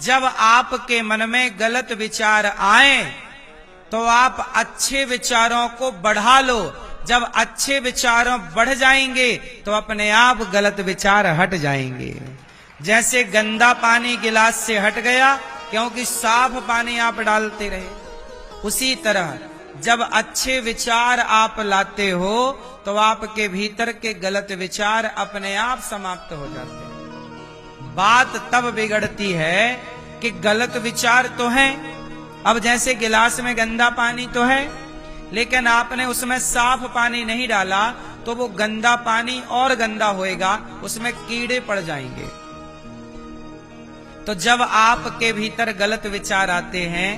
जब आपके मन में गलत विचार आए तो आप अच्छे विचारों को बढ़ा लो। जब अच्छे विचारों बढ़ जाएंगे तो अपने आप गलत विचार हट जाएंगे। जैसे गंदा पानी गिलास से हट गया क्योंकि साफ पानी आप डालते रहे, उसी तरह जब अच्छे विचार आप लाते हो तो आपके भीतर के गलत विचार अपने आप समाप्त हो जाते हैं। बात तब बिगड़ती है कि गलत विचार तो हैं। अब जैसे गिलास में गंदा पानी तो है, लेकिन आपने उसमें साफ पानी नहीं डाला तो वो गंदा पानी और गंदा होएगा, उसमें कीड़े पड़ जाएंगे। तो जब आपके भीतर गलत विचार आते हैं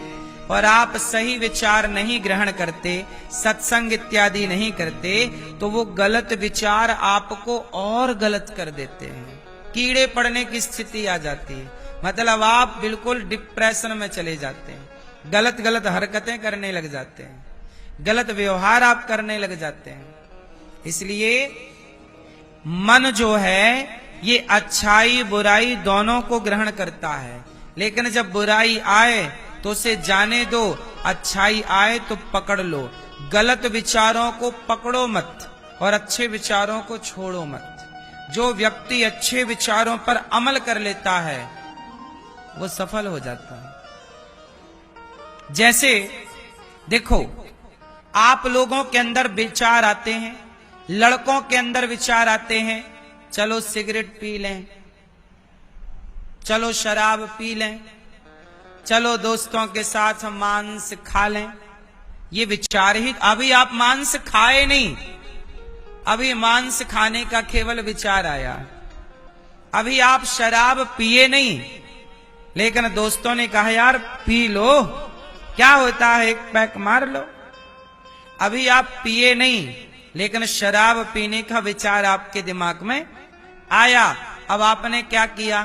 और आप सही विचार नहीं ग्रहण करते, सत्संग इत्यादि नहीं करते, तो वो गलत विचार आपको और गलत कर देते हैं। कीड़े पड़ने की स्थिति आ जाती है, मतलब आप बिल्कुल डिप्रेशन में चले जाते हैं, गलत गलत हरकतें करने लग जाते हैं, गलत व्यवहार आप करने लग जाते हैं। इसलिए मन जो है ये अच्छाई बुराई दोनों को ग्रहण करता है, लेकिन जब बुराई आए तो उसे जाने दो, अच्छाई आए तो पकड़ लो। गलत विचारों को पकड़ो मत और अच्छे विचारों को छोड़ो मत। जो व्यक्ति अच्छे विचारों पर अमल कर लेता है वो सफल हो जाता है। जैसे देखो, आप लोगों के अंदर विचार आते हैं, लड़कों के अंदर विचार आते हैं, चलो सिगरेट पी लें, चलो शराब पी लें, चलो दोस्तों के साथ मांस खा लें। ये विचार ही, अभी आप मांस खाए नहीं, अभी मांस खाने का केवल विचार आया। अभी आप शराब पिए नहीं, लेकिन दोस्तों ने कहा यार पी लो, क्या होता है एक पैक मार लो। अभी आप पिए नहीं, लेकिन शराब पीने का विचार आपके दिमाग में आया। अब आपने क्या किया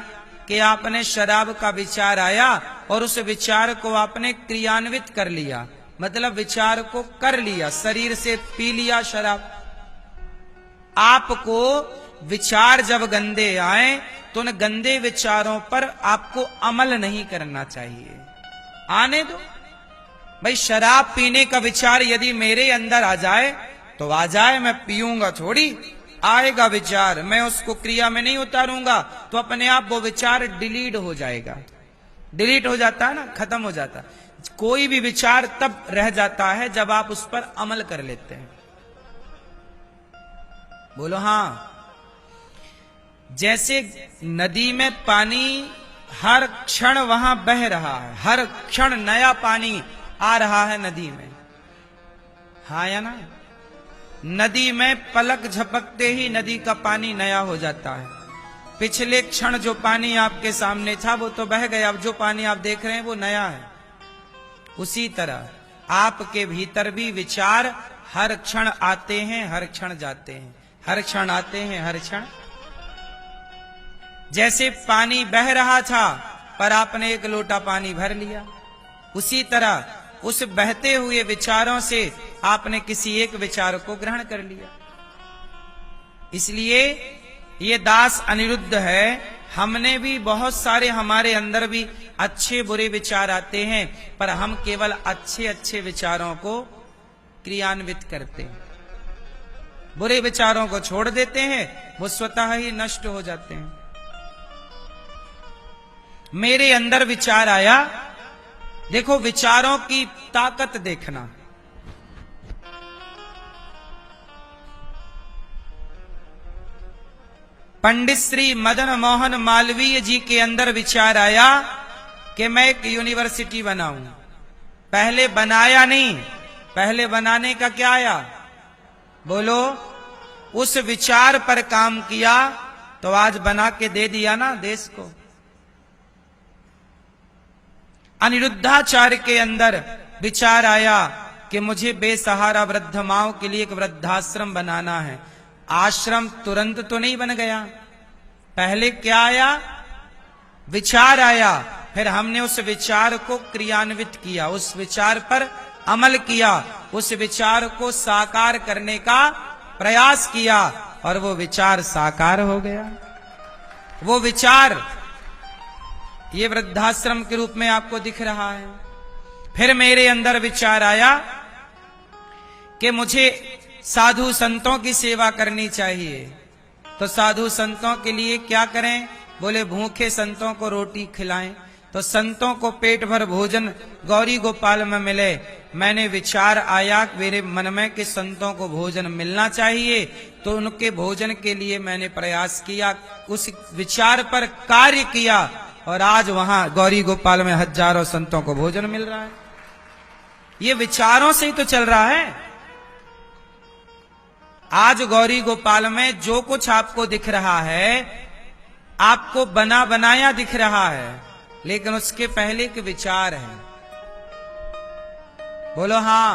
कि आपने शराब का विचार आया और उस विचार को आपने क्रियान्वित कर लिया, मतलब विचार को कर लिया, शरीर से पी लिया शराब। आपको विचार जब गंदे आए तो उन गंदे विचारों पर आपको अमल नहीं करना चाहिए, आने दो। भाई शराब पीने का विचार यदि मेरे अंदर आ जाए तो आ जाए, मैं पीऊंगा थोड़ी, आएगा विचार, मैं उसको क्रिया में नहीं उतारूंगा तो अपने आप वो विचार डिलीट हो जाएगा। डिलीट हो जाता है ना, खत्म हो जाता है। कोई भी विचार तब रह जाता है जब आप उस पर अमल कर लेते हैं। बोलो हाँ। जैसे नदी में पानी हर क्षण वहां बह रहा है, हर क्षण नया पानी आ रहा है नदी में, हाँ या ना। नदी में पलक झपकते ही नदी का पानी नया हो जाता है। पिछले क्षण जो पानी आपके सामने था वो तो बह गया, अब जो पानी आप देख रहे हैं वो नया है। उसी तरह आपके भीतर भी विचार हर क्षण आते हैं, हर क्षण जाते हैं, हर क्षण आते हैं, हर क्षण। जैसे पानी बह रहा था पर आपने एक लोटा पानी भर लिया, उसी तरह उस बहते हुए विचारों से आपने किसी एक विचार को ग्रहण कर लिया। इसलिए ये दास अनिरुद्ध है, हमने भी बहुत सारे, हमारे अंदर भी अच्छे बुरे विचार आते हैं, पर हम केवल अच्छे अच्छे विचारों को क्रियान्वित करते हैं, बुरे विचारों को छोड़ देते हैं, वो स्वतः ही नष्ट हो जाते हैं। मेरे अंदर विचार आया, देखो विचारों की ताकत देखना। पंडित श्री मदन मोहन मालवीय जी के अंदर विचार आया कि मैं एक यूनिवर्सिटी बनाऊं। पहले बनाया नहीं, पहले बनाने का क्या आया, बोलो। उस विचार पर काम किया तो आज बना के दे दिया ना देश को। अनिरुद्धाचार्य के अंदर विचार आया कि मुझे बेसहारा वृद्ध माओं के लिए एक वृद्धाश्रम बनाना है। आश्रम तुरंत तो नहीं बन गया, पहले क्या आया, विचार आया, फिर हमने उस विचार को क्रियान्वित किया, उस विचार पर अमल किया, उस विचार को साकार करने का प्रयास किया और वो विचार साकार हो गया। वो विचार ये वृद्धाश्रम के रूप में आपको दिख रहा है। फिर मेरे अंदर विचार आया कि मुझे साधु संतों की सेवा करनी चाहिए। तो साधु संतों के लिए क्या करें? बोले भूखे संतों को रोटी खिलाएं। तो संतों को पेट भर भोजन गौरी गोपाल में मिले। मैंने विचार आया मेरे मन में कि संतों को भोजन मिलना चाहिए, तो उनके भोजन के लिए मैंने प्रयास किया, उस विचार पर कार्य किया, और आज वहां गौरी गोपाल में हजारों संतों को भोजन मिल रहा है। ये विचारों से ही तो चल रहा है। आज गौरी गोपाल में जो कुछ आपको दिख रहा है, आपको बना बनाया दिख रहा है, लेकिन उसके पहले के विचार हैं। बोलो हां।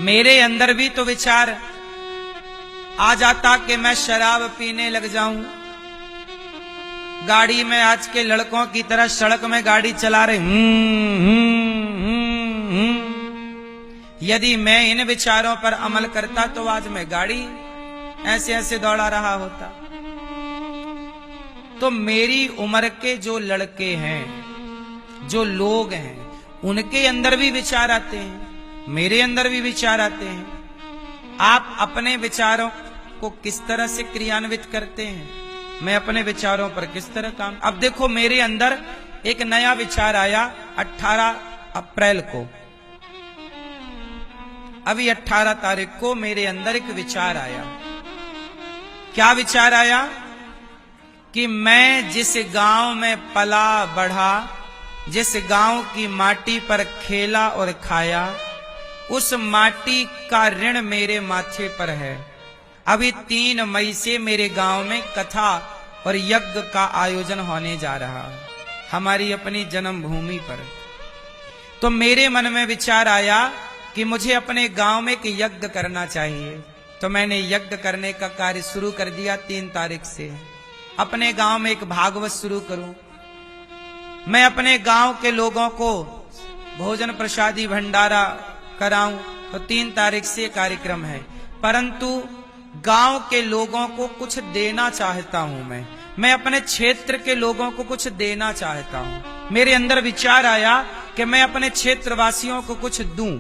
मेरे अंदर भी तो विचार आ जाता कि मैं शराब पीने लग जाऊं, गाड़ी में आज के लड़कों की तरह सड़क में गाड़ी चला रहे यदि मैं इन विचारों पर अमल करता तो आज मैं गाड़ी ऐसे ऐसे दौड़ा रहा होता। तो मेरी उम्र के जो लड़के हैं, जो लोग हैं, उनके अंदर भी विचार आते हैं, मेरे अंदर भी विचार आते हैं। आप अपने विचारों को किस तरह से क्रियान्वित करते हैं, मैं अपने विचारों पर किस तरह काम। अब देखो मेरे अंदर एक नया विचार आया 18 अप्रैल को। अभी 18 तारीख को मेरे अंदर एक विचार आया। क्या विचार आया? कि मैं जिस गांव में पला बढ़ा, जिस गांव की माटी पर खेला और खाया, उस माटी का ऋण मेरे माथे पर है। अभी 3 मई से मेरे गांव में कथा और यज्ञ का आयोजन होने जा रहा है, हमारी अपनी जन्मभूमि पर। तो मेरे मन में विचार आया कि मुझे अपने गांव में एक यज्ञ करना चाहिए। तो मैंने यज्ञ करने का कार्य शुरू कर दिया। 3 तारीख से अपने गांव में एक भागवत शुरू करूं, मैं अपने गांव के लोगों को भोजन प्रसादी भंडारा कराऊं। तो 3 तारीख से कार्यक्रम है, परंतु गांव के लोगों को कुछ देना चाहता हूं। मैं अपने क्षेत्र के लोगों को कुछ देना चाहता हूं। मेरे अंदर विचार आया कि मैं अपने क्षेत्र वासियों को कुछ दूं।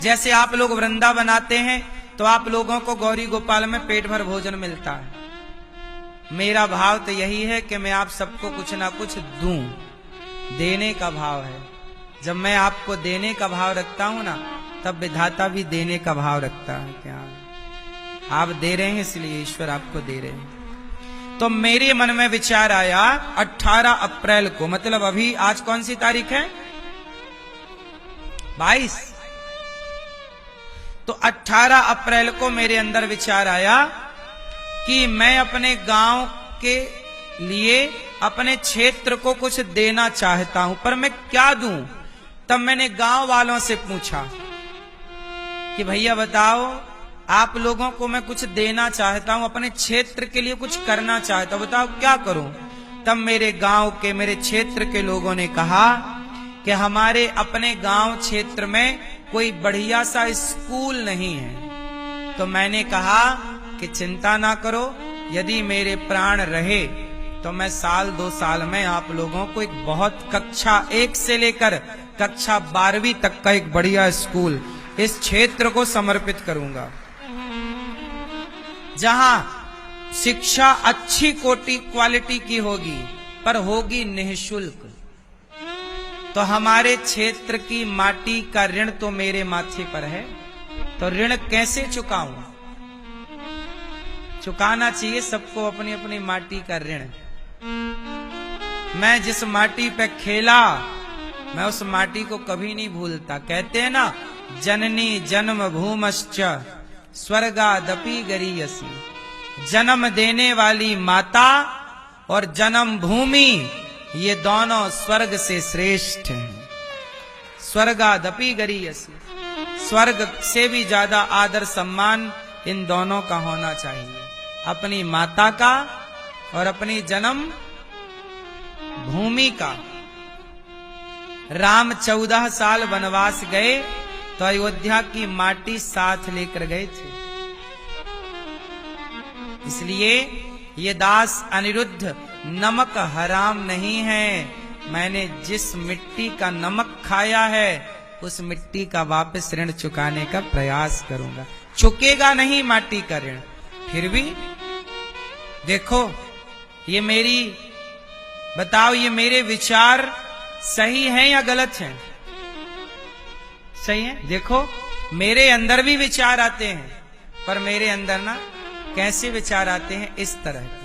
जैसे आप लोग वृंदावन आते हैं तो आप लोगों को गौरी गोपाल में पेट भर भोजन मिलता है। मेरा भाव तो यही है कि मैं आप सबको कुछ ना कुछ दूं, देने का भाव है। जब मैं आपको देने का भाव रखता हूं ना, तब विधाता भी देने का भाव रखता है। क्या आप दे रहे हैं, इसलिए ईश्वर आपको दे रहे हैं। तो मेरे मन में विचार आया 18 अप्रैल को, मतलब अभी आज कौन सी तारीख है? 22। तो 18 अप्रैल को मेरे अंदर विचार आया कि मैं अपने गांव के लिए, अपने क्षेत्र को कुछ देना चाहता हूं, पर मैं क्या दूं? तब मैंने गांव वालों से पूछा कि भैया बताओ, आप लोगों को मैं कुछ देना चाहता हूं, अपने क्षेत्र के लिए कुछ करना चाहता हूं, बताओ क्या करूं? तब मेरे गांव के, मेरे क्षेत्र के लोगों ने कहा कि हमारे अपने गांव क्षेत्र में कोई बढ़िया सा स्कूल नहीं है। तो मैंने कहा कि चिंता ना करो, यदि मेरे प्राण रहे तो मैं 1-2 साल में आप लोगों को एक बहुत कक्षा 1 से लेकर कक्षा 12वीं तक का एक बढ़िया स्कूल इस क्षेत्र को समर्पित करूंगा, जहां शिक्षा अच्छी क्वालिटी की होगी, पर होगी निःशुल्क। तो हमारे क्षेत्र की माटी का ऋण तो मेरे माथे पर है, तो ऋण कैसे चुकाऊं? चुकाना चाहिए सबको अपनी अपनी माटी का ऋण। मैं जिस माटी पे खेला, मैं उस माटी को कभी नहीं भूलता। कहते हैं ना, जननी जन्म भूमश्च स्वर्गादपि गरीयसी। जन्म देने वाली माता और जन्म भूमि, ये दोनों स्वर्ग से श्रेष्ठ हैं। स्वर्गादपि गरीयसी, स्वर्ग से भी ज्यादा आदर सम्मान इन दोनों का होना चाहिए, अपनी माता का और अपनी जन्म भूमि का। राम 14 साल वनवास गए तो अयोध्या की माटी साथ लेकर गए थे। इसलिए ये दास अनिरुद्ध नमक हराम नहीं है। मैंने जिस मिट्टी का नमक खाया है उस मिट्टी का वापस ऋण चुकाने का प्रयास करूंगा। चुकेगा नहीं माटी का ऋण। फिर भी देखो, ये मेरी बताओ, ये मेरे विचार सही हैं या गलत हैं? सही है। देखो, मेरे अंदर भी विचार आते हैं, पर मेरे अंदर ना कैसे विचार आते हैं, इस तरह के।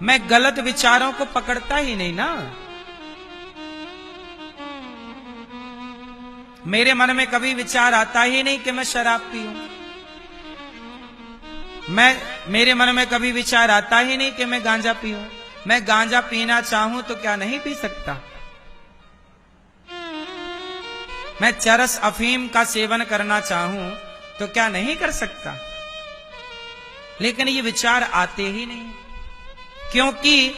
मैं गलत विचारों को पकड़ता ही नहीं ना। मेरे मन में कभी विचार आता ही नहीं कि मैं शराब पीऊं। मेरे मन में कभी विचार आता ही नहीं कि मैं गांजा पीऊं। मैं गांजा पीना चाहूं तो क्या नहीं पी सकता? मैं चरस अफीम का सेवन करना चाहूं तो क्या नहीं कर सकता? लेकिन ये विचार आते ही नहीं, क्योंकि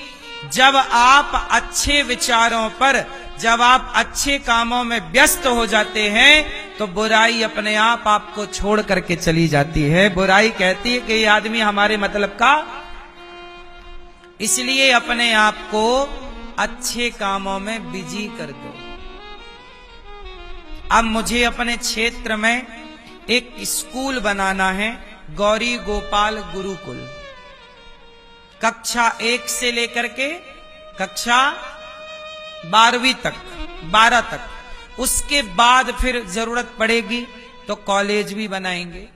जब आप अच्छे विचारों पर, जब आप अच्छे कामों में व्यस्त हो जाते हैं तो बुराई अपने आप आपको छोड़ करके चली जाती है। बुराई कहती है कि ये आदमी हमारे मतलब का, इसलिए अपने आप को अच्छे कामों में बिजी कर दो। अब मुझे अपने क्षेत्र में एक स्कूल बनाना है, गौरी गोपाल गुरुकुल। कक्षा 1 से लेकर के कक्षा 12वीं तक, 12 तक। उसके बाद फिर जरूरत पड़ेगी तो कॉलेज भी बनाएंगे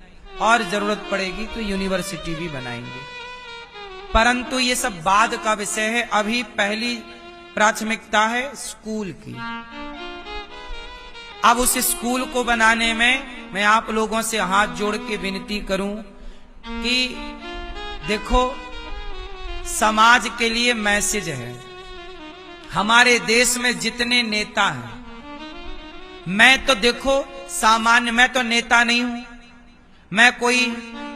और जरूरत पड़ेगी तो यूनिवर्सिटी भी बनाएंगे। परंतु ये सब बाद का विषय है। अभी पहली प्राथमिकता है स्कूल की। अब उस स्कूल को बनाने में मैं आप लोगों से हाथ जोड़ के विनती करूं कि देखो, समाज के लिए मैसेज है। हमारे देश में जितने नेता हैं, मैं तो देखो सामान्य, मैं तो नेता नहीं हूं, मैं कोई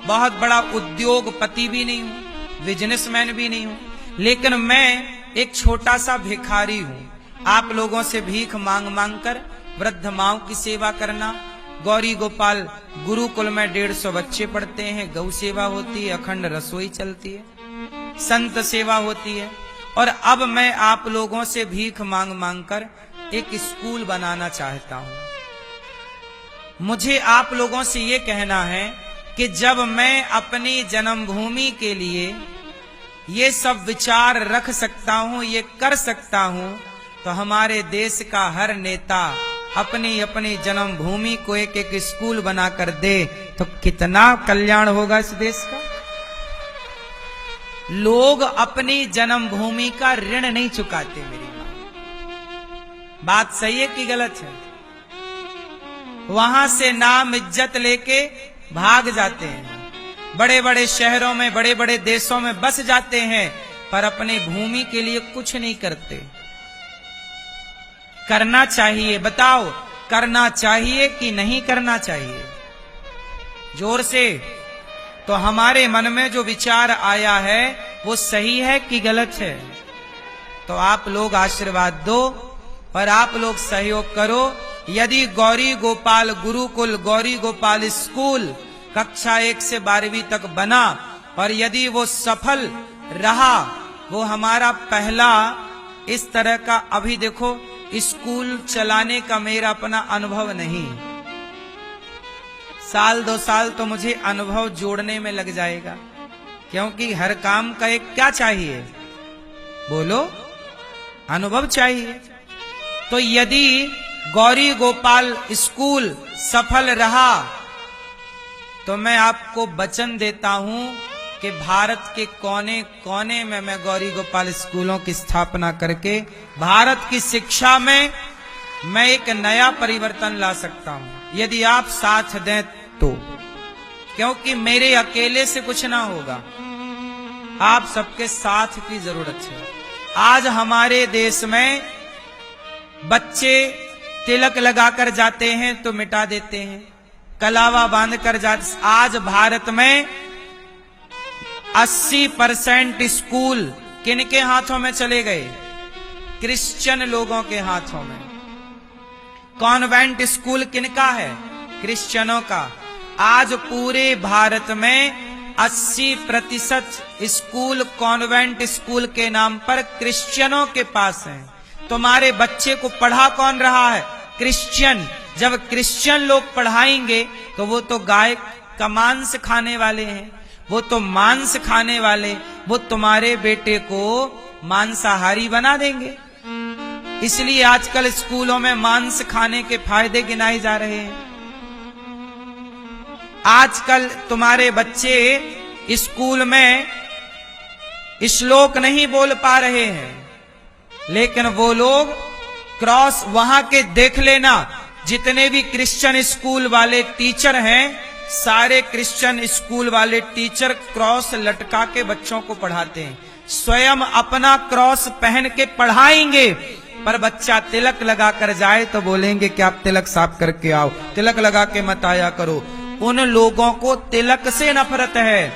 बहुत बड़ा उद्योगपति भी नहीं हूं, बिजनेसमैन भी नहीं हूं, लेकिन मैं एक छोटा सा भिखारी हूं। आप लोगों से भीख मांग मांग कर वृद्ध माओं की सेवा करना। गौरी गोपाल गुरुकुल में 150 बच्चे पढ़ते हैं, गौ सेवा होती है, अखंड रसोई चलती है, संत सेवा होती है। और अब मैं आप लोगों से भीख मांग मांग कर एक स्कूल बनाना चाहता हूं। मुझे आप लोगों से ये कहना है कि जब मैं अपनी जन्मभूमि के लिए ये सब विचार रख सकता हूं, ये कर सकता हूं, तो हमारे देश का हर नेता अपनी अपनी जन्मभूमि को एक एक स्कूल बनाकर दे तो कितना कल्याण होगा इस देश का। लोग अपनी जन्मभूमि का ऋण नहीं चुकाते। मेरी बात सही है कि गलत है? वहां से नाम इज्जत लेके भाग जाते हैं, बड़े बड़े शहरों में, बड़े बड़े देशों में बस जाते हैं, पर अपने भूमि के लिए कुछ नहीं करते। करना चाहिए, बताओ, करना चाहिए कि नहीं करना चाहिए? जोर से। तो हमारे मन में जो विचार आया है वो सही है कि गलत है? तो आप लोग आशीर्वाद दो और आप लोग सहयोग करो। यदि गौरी गोपाल गुरुकुल, गौरी गोपाल स्कूल कक्षा 1 से 12वीं तक बना और यदि वो सफल रहा, वो हमारा पहला इस तरह का, अभी देखो स्कूल चलाने का मेरा अपना अनुभव नहीं, साल 2 साल तो मुझे अनुभव जोड़ने में लग जाएगा, क्योंकि हर काम का एक क्या चाहिए, बोलो, अनुभव चाहिए। तो यदि गौरी गोपाल स्कूल सफल रहा तो मैं आपको वचन देता हूं कि भारत के कोने कोने में मैं गौरी गोपाल स्कूलों की स्थापना करके भारत की शिक्षा में मैं एक नया परिवर्तन ला सकता हूं, यदि आप साथ दें तो। क्योंकि मेरे अकेले से कुछ ना होगा, आप सबके साथ की जरूरत है। आज हमारे देश में बच्चे तिलक लगाकर जाते हैं तो मिटा देते हैं, कलावा बांध कर जाते। आज भारत में 80% स्कूल किनके हाथों में चले गए? क्रिश्चियन लोगों के हाथों में। कॉन्वेंट स्कूल किनका है? क्रिश्चियनों का। आज पूरे भारत में 80% स्कूल कॉन्वेंट स्कूल के नाम पर क्रिश्चियनों के पास हैं। तुम्हारे बच्चे को पढ़ा कौन रहा है? क्रिश्चियन। जब क्रिश्चियन लोग पढ़ाएंगे तो वो तो गाय का मांस खाने वाले हैं, वो तो मांस खाने वाले, वो तुम्हारे बेटे को मांसाहारी बना देंगे। इसलिए आजकल स्कूलों में मांस खाने के फायदे गिनाए जा रहे हैं। आजकल तुम्हारे बच्चे स्कूल में श्लोक नहीं बोल पा रहे हैं, लेकिन वो लोग क्रॉस वहां के देख लेना, जितने भी क्रिश्चियन स्कूल वाले टीचर हैं, सारे क्रिश्चियन स्कूल वाले टीचर क्रॉस लटका के बच्चों को पढ़ाते हैं। स्वयं अपना क्रॉस पहन के पढ़ाएंगे, पर बच्चा तिलक लगा कर जाए तो बोलेंगे कि आप तिलक साफ करके आओ, तिलक लगा के मत आया करो। उन लोगों को तिलक से नफरत है,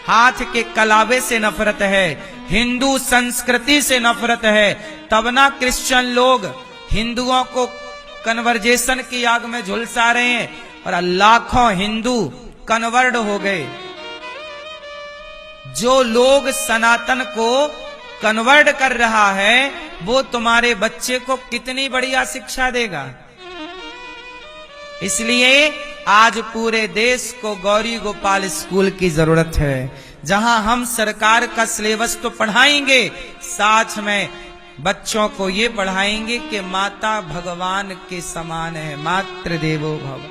हाथ के कलावे से नफरत है, हिंदू संस्कृति से नफरत है। तब ना क्रिश्चियन लोग हिंदुओं को कन्वर्जेशन की आग में झुलसा रहे हैं और लाखों हिंदू कन्वर्ट हो गए। जो लोग सनातन को कन्वर्ट कर रहा है वो तुम्हारे बच्चे को कितनी बढ़िया शिक्षा देगा। इसलिए आज पूरे देश को गौरी गोपाल स्कूल की जरूरत है, जहां हम सरकार का सिलेबस तो पढ़ाएंगे, साथ में बच्चों को ये पढ़ाएंगे कि माता भगवान के समान है, मातृदेवो भव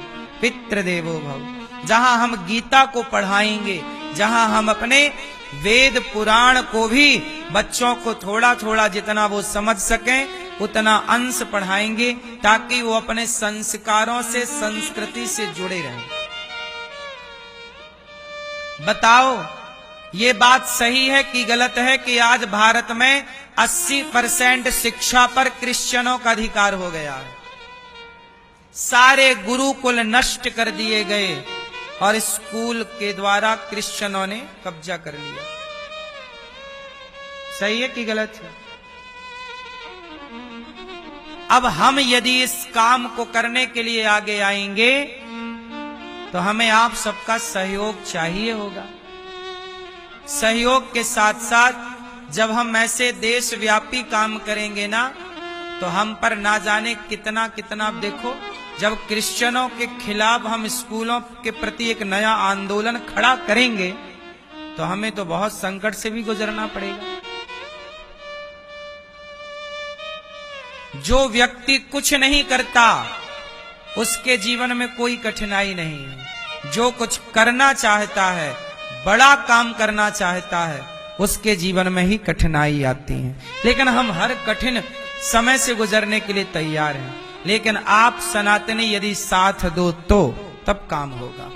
पितृदेवो भव। जहां हम गीता को पढ़ाएंगे, जहां हम अपने वेद पुराण को भी बच्चों को थोड़ा थोड़ा जितना वो समझ सकें उतना अंश पढ़ाएंगे, ताकि वो अपने संस्कारों से संस्कृति से जुड़े रहें। बताओ ये बात सही है कि गलत है कि आज भारत में 80% शिक्षा पर क्रिश्चियनों का अधिकार हो गया है। सारे गुरुकुल नष्ट कर दिए गए और स्कूल के द्वारा क्रिश्चियनों ने कब्जा कर लिया। सही है कि गलत है? अब हम यदि इस काम को करने के लिए आगे आएंगे तो हमें आप सबका सहयोग चाहिए होगा। सहयोग के साथ साथ जब हम ऐसे देशव्यापी काम करेंगे ना, तो हम पर ना जाने कितना कितना, देखो जब क्रिश्चियनों के खिलाफ हम स्कूलों के प्रति एक नया आंदोलन खड़ा करेंगे तो हमें तो बहुत संकट से भी गुजरना पड़ेगा। जो व्यक्ति कुछ नहीं करता उसके जीवन में कोई कठिनाई नहीं है। जो कुछ करना चाहता है, बड़ा काम करना चाहता है, उसके जीवन में ही कठिनाई आती है। लेकिन हम हर कठिन समय से गुजरने के लिए तैयार हैं। लेकिन आप सनातनी यदि साथ दो तो तब काम होगा।